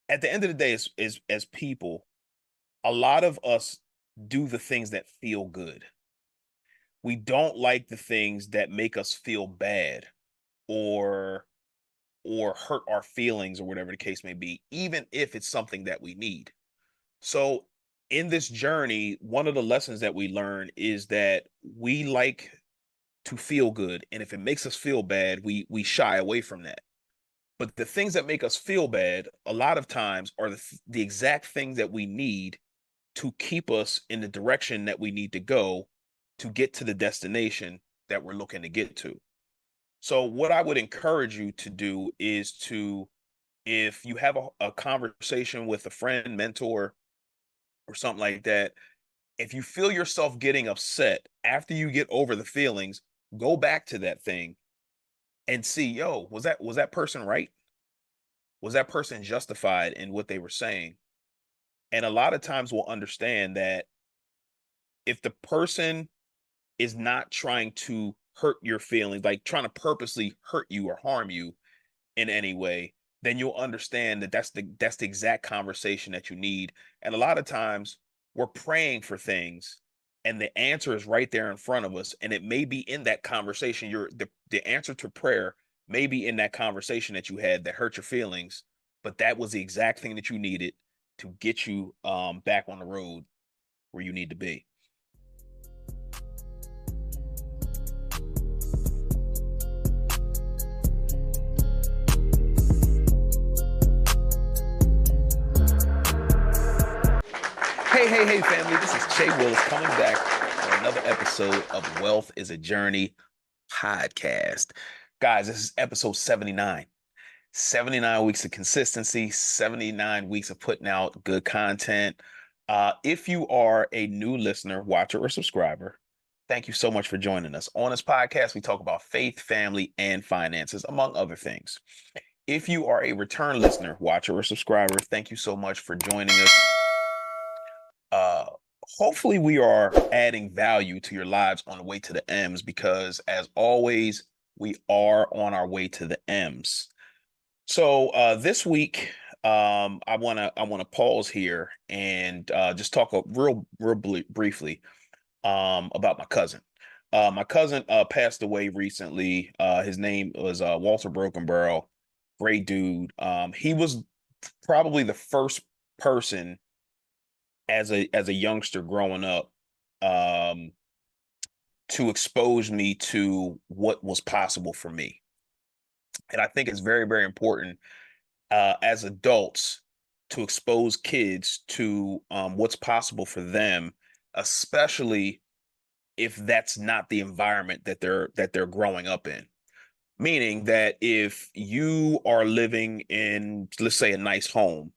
at the end of the day, as people, a lot of us do the things that feel good. We don't like the things that make us feel bad or hurt our feelings or whatever the case may be, even if it's something that we need. So in this journey, one of the lessons that we learn is that we like to feel good, and if it makes us feel bad, we shy away from that. But the things that make us feel bad a lot of times are the exact things that we need to keep us in the direction that we need to go to get to the destination that we're looking to get to. So what I would encourage you to do is to, if you have a conversation with a friend, mentor, or something like that, if you feel yourself getting upset after you get over the feelings, go back to that thing and see, yo, was that person right? Was that person justified in what they were saying? And a lot of times we'll understand that if the person is not trying to hurt your feelings, like trying to purposely hurt you or harm you in any way, then you'll understand that that's the exact conversation that you need. And a lot of times we're praying for things and the answer is right there in front of us, and it may be in that conversation. The answer to prayer may be in that conversation that you had that hurt your feelings, but that was the exact thing that you needed to get you back on the road where you need to be. Hey, family. This is Che Willis coming back for another episode of Wealth is a Journey podcast. Guys, this is episode 79. 79 weeks of consistency, 79 weeks of putting out good content. If you are a new listener, watcher, or subscriber, thank you so much for joining us. On this podcast, we talk about faith, family, and finances, among other things. If you are a return listener, watcher, or subscriber, thank you so much for joining us. Uh, Hopefully we are adding value to your lives on the way to the M's, because as always, we are on our way to the M's. So this week, I wanna pause here and just talk briefly about my cousin. My cousin passed away recently. His name was Walter Brokenborough. Great dude. He was probably the first person as a youngster growing up um, to expose me to what was possible for me. And I think it's very, very important as adults to expose kids to what's possible for them, especially if that's not the environment that they're growing up in. Meaning that if you are living in, let's say, a nice home,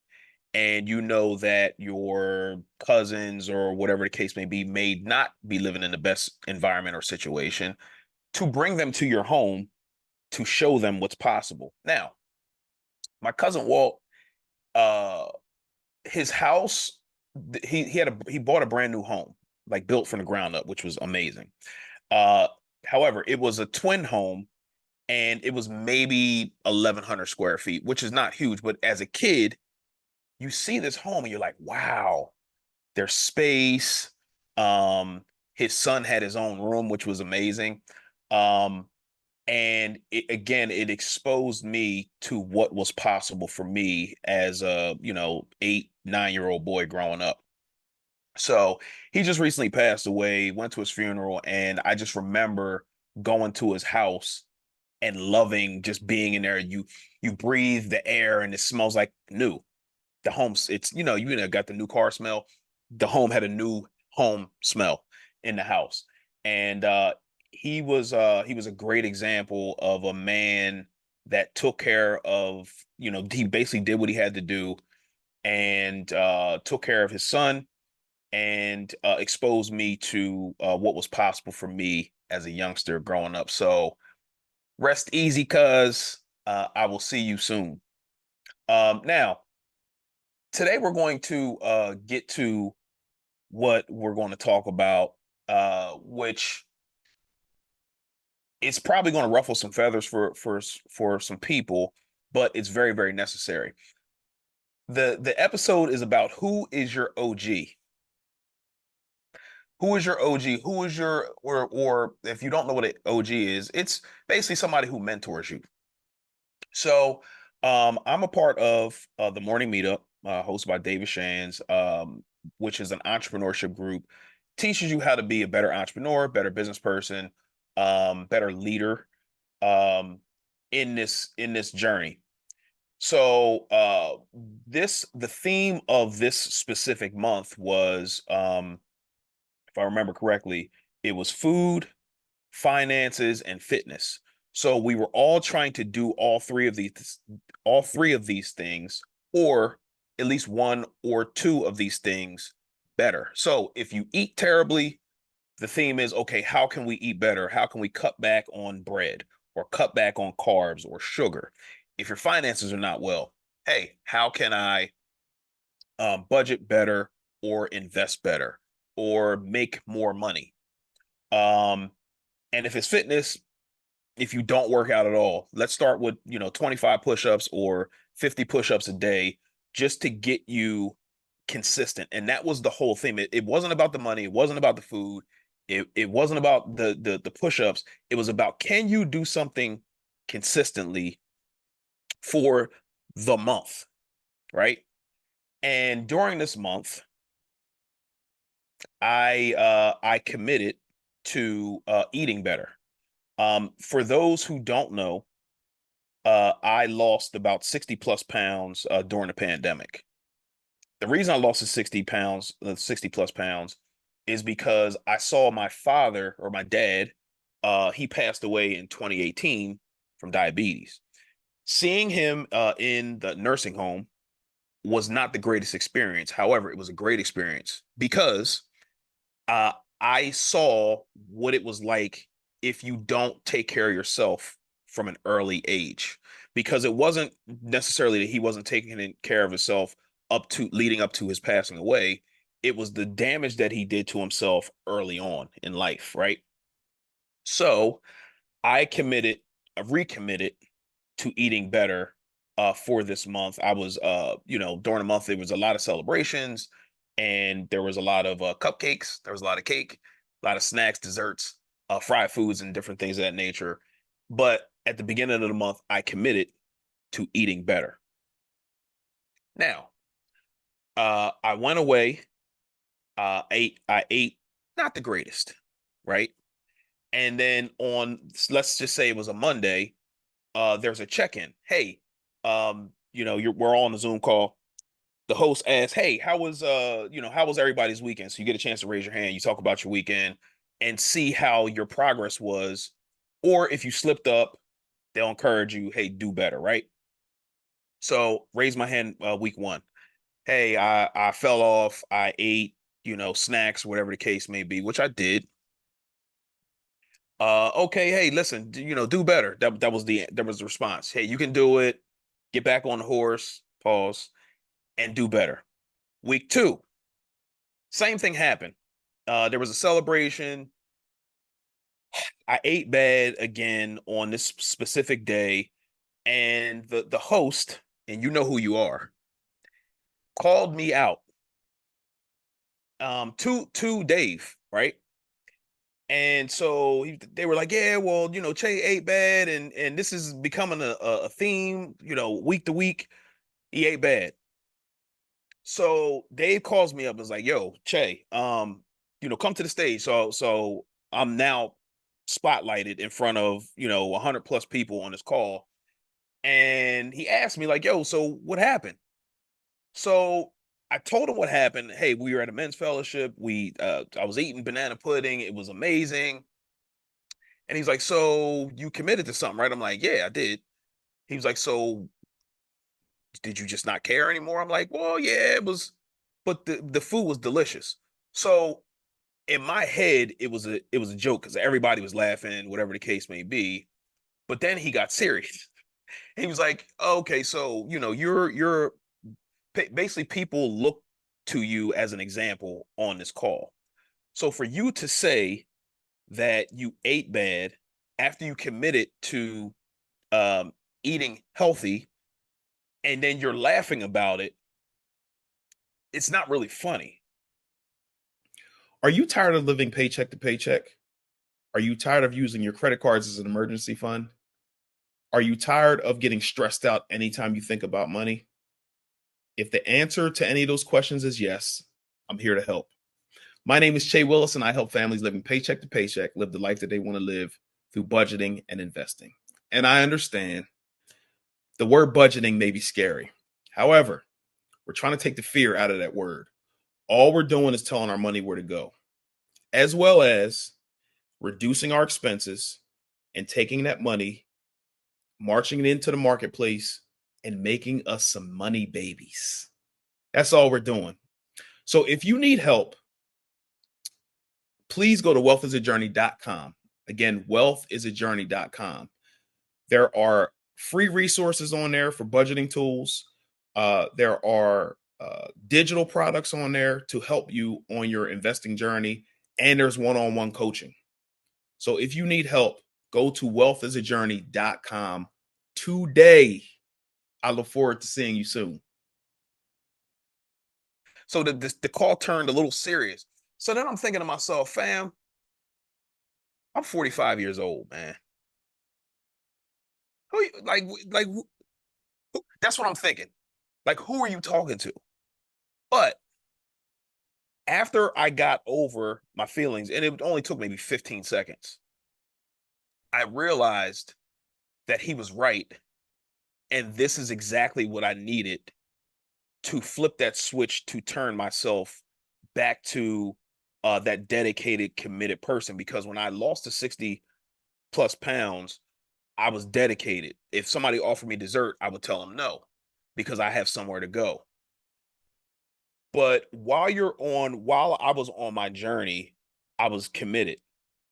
and you know that your cousins or whatever the case may not be living in the best environment or situation, to bring them to your home to show them what's possible. Now, my cousin Walt, uh, his house, he bought a brand new home, like built from the ground up, which was amazing. Uh, However, it was a twin home, and it was maybe 1,100 square feet, which is not huge, but as a kid, you see this home and you're like, wow, there's space. His son had his own room, which was amazing. Um, and it exposed me to what was possible for me as a, 8, 9 year old boy growing up. So he just recently passed away, went to his funeral, and I just remember going to his house and loving just being in there. You breathe the air and it smells like new. The homes, it's got the new car smell. The home had a new home smell in the house. And he was a great example of a man that took care of, he basically did what he had to do, and took care of his son, and exposed me to what was possible for me as a youngster growing up. So rest easy, cuz I will see you soon. Now, today we're going to get to what we're going to talk about, which it's probably going to ruffle some feathers for some people, but it's very, very necessary. The episode is about who is your OG. Who is your OG? Who is your or if you don't know what an OG is, it's basically somebody who mentors you. So I'm a part of the Morning Meetup, hosted by David Shands, which is an entrepreneurship group, teaches you how to be a better entrepreneur, better business person, better leader um, in this journey. So the theme of this specific month was, if I remember correctly, it was food, finances, and fitness. So we were all trying to do all three of these things, or at least one or two of these things better. So if you eat terribly, the theme is, okay, how can we eat better? How can we cut back on bread or cut back on carbs or sugar? If your finances are not well, hey, how can I budget better or invest better or make more money? Um, and if it's fitness, if you don't work out at all, let's start with, 25 push-ups or 50 push-ups a day just to get you consistent. And that was the whole thing. It wasn't about the money, it wasn't about the food, it wasn't about the push-ups. It was about, can you do something consistently for the month, right? And during this month, I committed to eating better. For those who don't know, I lost about 60 plus pounds during the pandemic. The reason I lost the 60 pounds, 60 plus pounds, is because I saw my father or my dad. He passed away in 2018 from diabetes. Seeing him in the nursing home was not the greatest experience. However, it was a great experience because uh, I saw what it was like if you don't take care of yourself from an early age. Because it wasn't necessarily that he wasn't taking care of himself up to leading up to his passing away. It was the damage that he did to himself early on in life, right? So I recommitted to eating better for this month. I was during the month there was a lot of celebrations and there was a lot of cupcakes, there was a lot of cake, a lot of snacks, desserts, fried foods and different things of that nature. But at the beginning of the month I committed to eating better. Now, I went away, I ate not the greatest, right? And then on, let's just say it was a Monday, there's a check-in. Hey, we're all on the Zoom call. The host asks, "Hey, how was everybody's weekend?" So you get a chance to raise your hand. You talk about your weekend and see how your progress was, or if you slipped up, they'll encourage you, "Hey, do better," right? So raise my hand, week one. Hey, I fell off. I ate, snacks, whatever the case may be, which I did. Okay, hey, listen, do better. That was the response. Hey, you can do it. Get back on the horse, pause, and do better. Week two, same thing happened. There was a celebration. I ate bad again on this specific day, and the host, and you know who you are, called me out. To Dave, right? And so they were like, yeah, well, Che ate bad, and this is becoming a theme, week to week. He ate bad. So Dave calls me up and is like, yo, Che, come to the stage. So I'm now spotlighted in front of, 100 plus people on this call. And he asked me, like, yo, so what happened? So I told him what happened. Hey, we were at a men's fellowship. I was eating banana pudding. It was amazing. And he's like, so you committed to something, right? I'm like, yeah, I did. He was like, so did you just not care anymore? I'm like, well, yeah, it was, but the food was delicious. So in my head, it was a joke because everybody was laughing, whatever the case may be. But then he got serious. He was like, okay, so you're basically people look to you as an example on this call. So for you to say that you ate bad after you committed to um, eating healthy, and then you're laughing about it. it's not really funny. Are you tired of living paycheck to paycheck? Are you tired of using your credit cards as an emergency fund? Are you tired of getting stressed out anytime you think about money? If the answer to any of those questions is yes, I'm here to help. My name is Che Willis, and I help families living paycheck to paycheck live the life that they want to live through budgeting and investing. And I understand the word budgeting may be scary. However, we're trying to take the fear out of that word. All we're doing is telling our money where to go, as well as reducing our expenses and taking that money, marching it into the marketplace, and making us some money babies. That's all we're doing. So if you need help, please go to wealthisajourney.com. Again, wealthisajourney.com. There are free resources on there for budgeting tools. There are digital products on there to help you on your investing journey, and there's one-on-one coaching. So if you need help, go to wealthisajourney.com today. I look forward to seeing you soon. So the call turned a little serious. So then I'm thinking to myself, fam, I'm 45 years old, man. That's what I'm thinking. Like, who are you talking to? But after I got over my feelings, and it only took maybe 15 seconds, I realized that he was right. And this is exactly what I needed to flip that switch to turn myself back to that dedicated, committed person. Because when I lost the 60 plus pounds, I was dedicated. If somebody offered me dessert, I would tell them no because I have somewhere to go. But while I was on my journey, I was committed.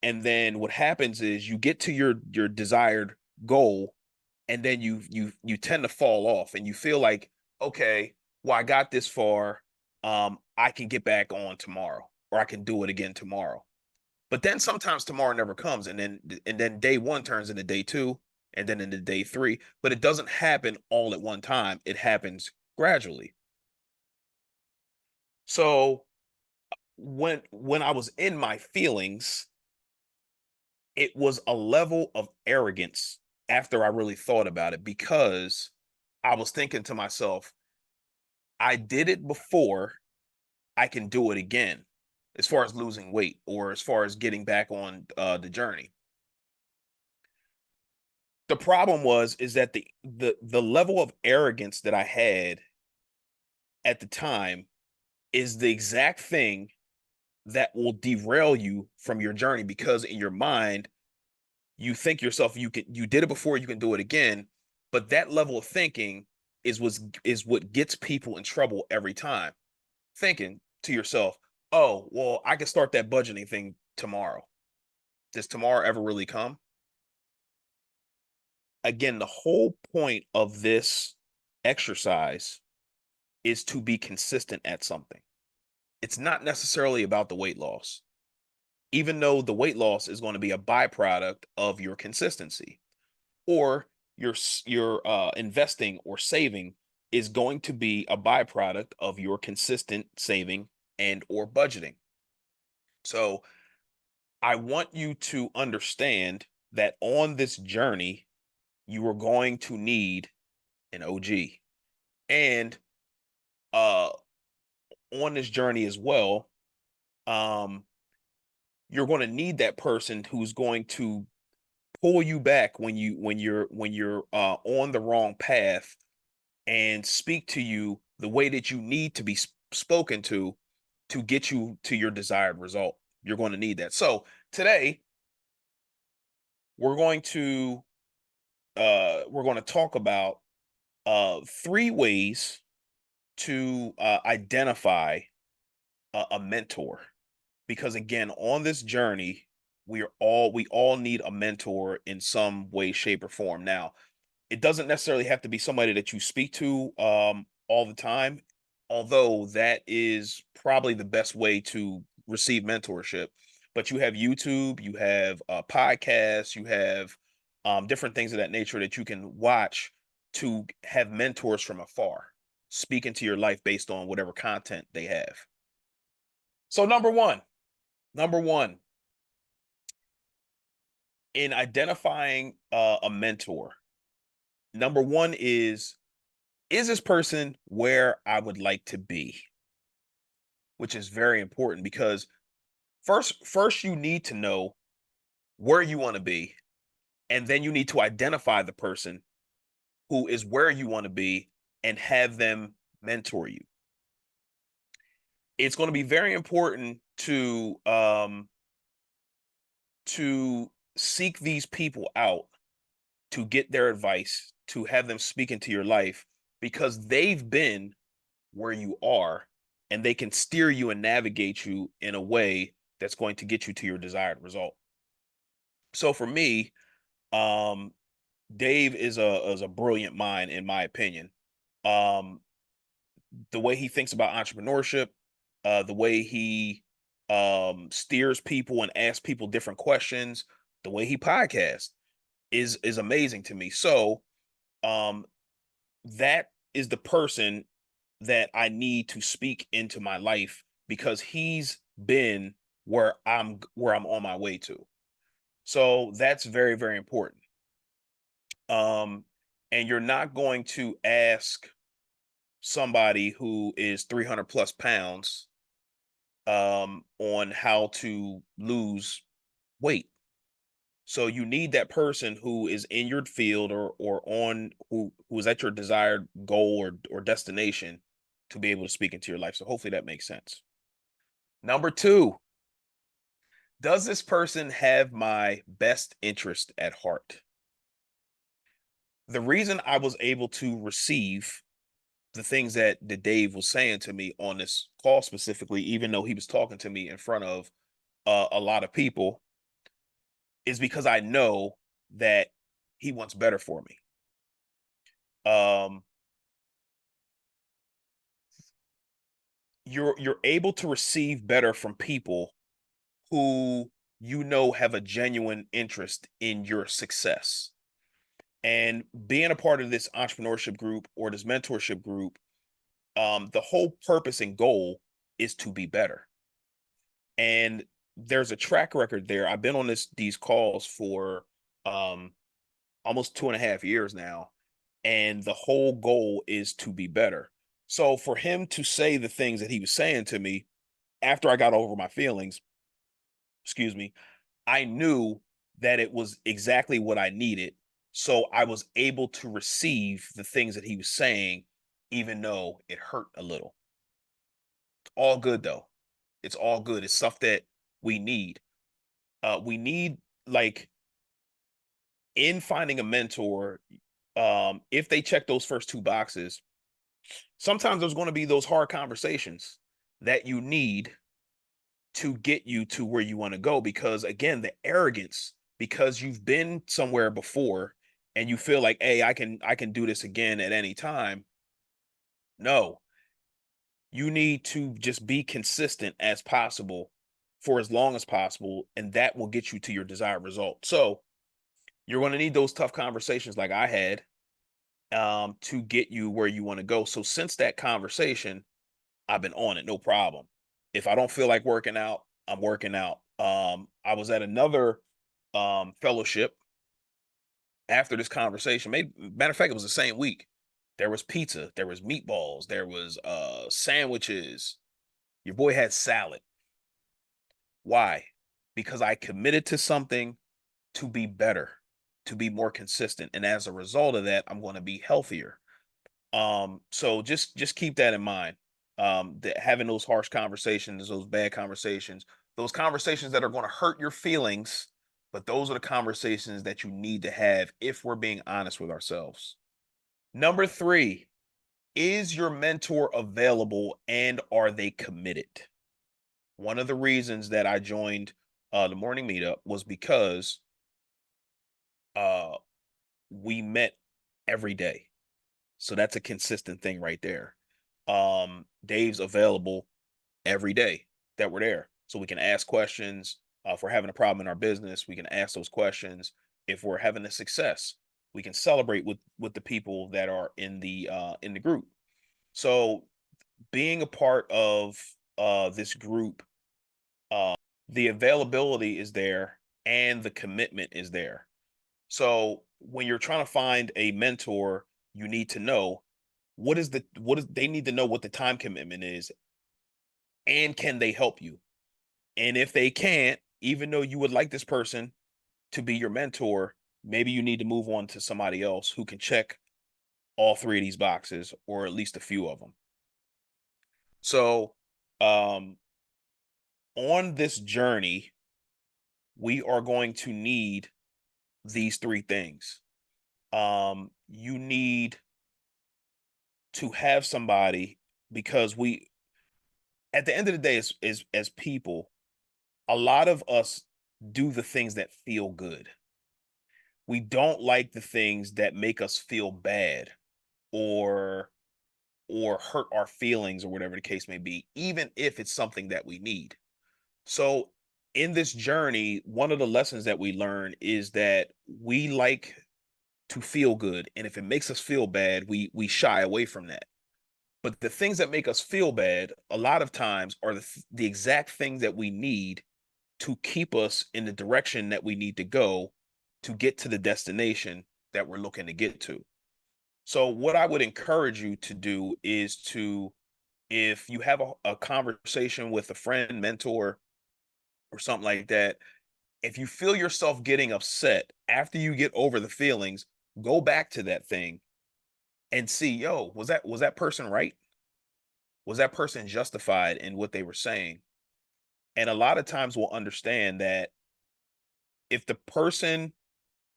And then what happens is you get to your desired goal, and then you tend to fall off and you feel like, okay, well, I got this far. I can get back on tomorrow, or I can do it again tomorrow. But then sometimes tomorrow never comes, and then day one turns into day two, and then into day three. But it doesn't happen all at one time. It happens gradually. So when I was in my feelings, it was a level of arrogance after I really thought about it, because I was thinking to myself, I did it before, I can do it again, as far as losing weight or as far as getting back on the journey. The problem was is that the level of arrogance that I had at the time is the exact thing that will derail you from your journey, because in your mind you think yourself you did it before, you can do it again. But that level of thinking is what gets people in trouble every time. Thinking to yourself, oh well, I can start that budgeting thing tomorrow. Does tomorrow ever really come? Again, the whole point of this exercise is to be consistent at something. It's not necessarily about the weight loss, even though the weight loss is going to be a byproduct of your consistency. Or your investing or saving is going to be a byproduct of your consistent saving and or budgeting. So I want you to understand that on this journey, you are going to need an OG. And uh on this journey as well, um, you're going to need that person who's going to pull you back when you're on the wrong path, and speak to you the way that you need to be spoken to get you to your desired result. You're going to need that. So today we're going to talk about three ways to identify a mentor, because again, on this journey, we all need a mentor in some way, shape, or form. Now, it doesn't necessarily have to be somebody that you speak to all the time, although that is probably the best way to receive mentorship. But you have YouTube, you have podcasts, you have different things of that nature that you can watch to have mentors from afar. speak into your life based on whatever content they have. So number one, in identifying a mentor, number one is this person where I would like to be? Which is very important because first you need to know where you want to be, and then you need to identify the person who is where you want to be and have them mentor you. It's going to be very important to seek these people out, to get their advice, to have them speak into your life because they've been where you are and they can steer you and navigate you in a way that's going to get you to your desired result. So for me, um, Dave is a brilliant mind in my opinion. Um, the way he thinks about entrepreneurship, the way he steers people and asks people different questions, the way he podcasts is amazing to me. So um, that is the person that I need to speak into my life because he's been where I'm on my way to. So that's very, very important. Um, and you're not going to ask somebody who is 300 plus pounds on how to lose weight. So you need that person who is in your field or on who is at your desired goal or destination to be able to speak into your life. So hopefully that makes sense. Number two, does this person have my best interest at heart? The reason I was able to receive the things that Dave was saying to me on this call specifically, even though he was talking to me in front of a lot of people, is because I know that he wants better for me. Um, you're able to receive better from people who you know have a genuine interest in your success. And being a part of this entrepreneurship group or this mentorship group, the whole purpose and goal is to be better. And there's a track record there. I've been on these calls for um almost 2.5 years now, and the whole goal is to be better. So for him to say the things that he was saying to me after I got over my feelings, excuse me, I knew that it was exactly what I needed. So I was able to receive the things that he was saying, even though it hurt a little. All good though. It's all good. It's stuff that we need. We need, like, in finding a mentor, if they check those first two boxes, sometimes there's going to be those hard conversations that you need to get you to where you want to go. Because again, the arrogance, because you've been somewhere before and you feel like, hey, I can do this again at any time. No, you need to just be consistent as possible for as long as possible, and that will get you to your desired result. So you're going to need those tough conversations like I had, to get you where you want to go. So since that conversation, I've been on it, no problem. If I don't feel like working out, I'm working out. I was at another fellowship after this conversation. Matter of fact, it was the same week. There was pizza, there was meatballs, there was sandwiches. Your boy had salad. Why? Because I committed to something to be better, to be more consistent. And as a result of that, I'm going to be healthier. So just keep that in mind. That having those harsh conversations, those bad conversations, those conversations that are going to hurt your feelings, but those are the conversations that you need to have if we're being honest with ourselves. Number three, is your mentor available and are they committed? One of the reasons that I joined the morning meetup was because uh we met every day. So that's a consistent thing right there. Dave's available every day that we're there. So we can ask questions. If we're having a problem in our business, we can ask those questions. If we're having a success, we can celebrate with the people that are in the group. So being a part of this group, uh, the availability is there and the commitment is there. So when you're trying to find a mentor, you need to know what is they need to know what the time commitment is and can they help you? And if they can't, even though you would like this person to be your mentor, maybe you need to move on to somebody else who can check all three of these boxes or at least a few of them. So, um, on this journey, we are going to need these three things. You need to have somebody because we, at the end of the day, as people, a lot of us do the things that feel good. We don't like the things that make us feel bad or hurt our feelings or whatever the case may be, even if it's something that we need. So in this journey, one of the lessons that we learn is that we like to feel good. And if it makes us feel bad, we shy away from that. But the things that make us feel bad, a lot of times, are the exact things that we need to keep us in the direction that we need to go to get to the destination that we're looking to get to. So, what I would encourage you to do is to, if you have a conversation with a friend, mentor, or something like that, if you feel yourself getting upset after you get over the feelings, go back to that thing and see, yo, was that person right? Was that person justified in what they were saying? And a lot of times we'll understand that if the person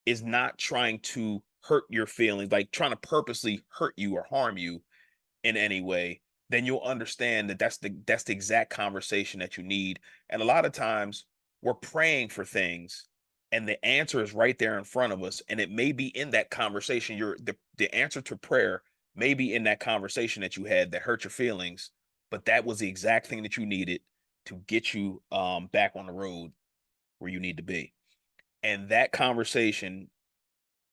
is not trying to hurt your feelings, like trying to purposely hurt you or harm you in any way, then you'll understand that that's the exact conversation that you need. And a lot of times we're praying for things and the answer is right there in front of us. And it may be in that conversation. The answer to prayer may be in that conversation that you had that hurt your feelings, but that was the exact thing that you needed to get you back on the road where you need to be. And that conversation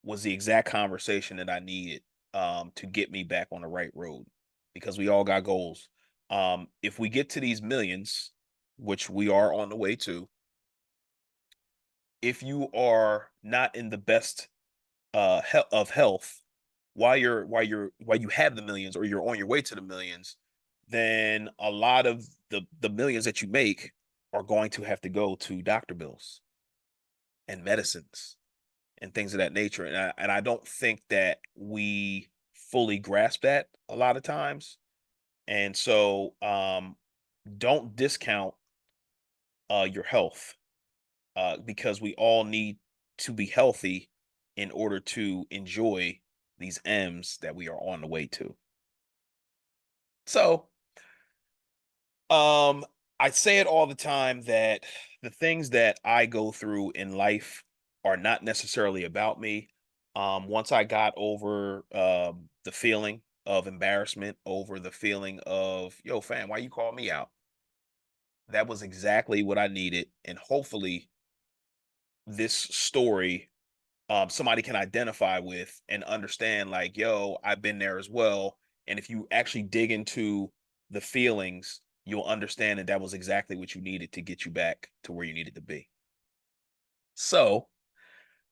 was the exact conversation that I needed to get me back on the right road because we all got goals. If we get to these millions, which we are on the way to, if you are not in the best of health while you have the millions or you're on your way to the millions, then a lot of the millions that you make are going to have to go to doctor bills and medicines and things of that nature. And I don't think that we fully grasp that a lot of times. And so don't discount your health because we all need to be healthy in order to enjoy these M's that we are on the way to. So um I say it all the time that the things that I go through in life are not necessarily about me. Once I got over the feeling of embarrassment, over the feeling of, yo, fam, why you call me out? That was exactly what I needed. And hopefully this story somebody can identify with and understand, like, yo, I've been there as well. And if you actually dig into the feelings, you'll understand that that was exactly what you needed to get you back to where you needed to be. So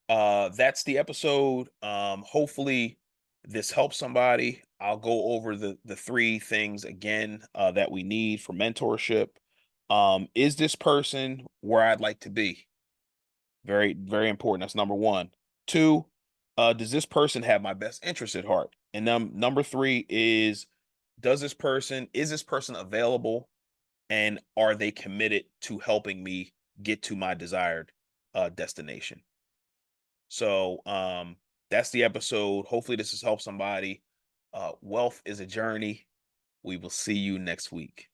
that's the episode. Hopefully this helps somebody. I'll go over the three things again that we need for mentorship. Is this person where I'd like to be? Very, very important. That's number one. Two, does this person have my best interest at heart? And number three is this person available and are they committed to helping me get to my desired destination? So that's the episode. Hopefully this has helped somebody. Wealth is a journey. We will see you next week.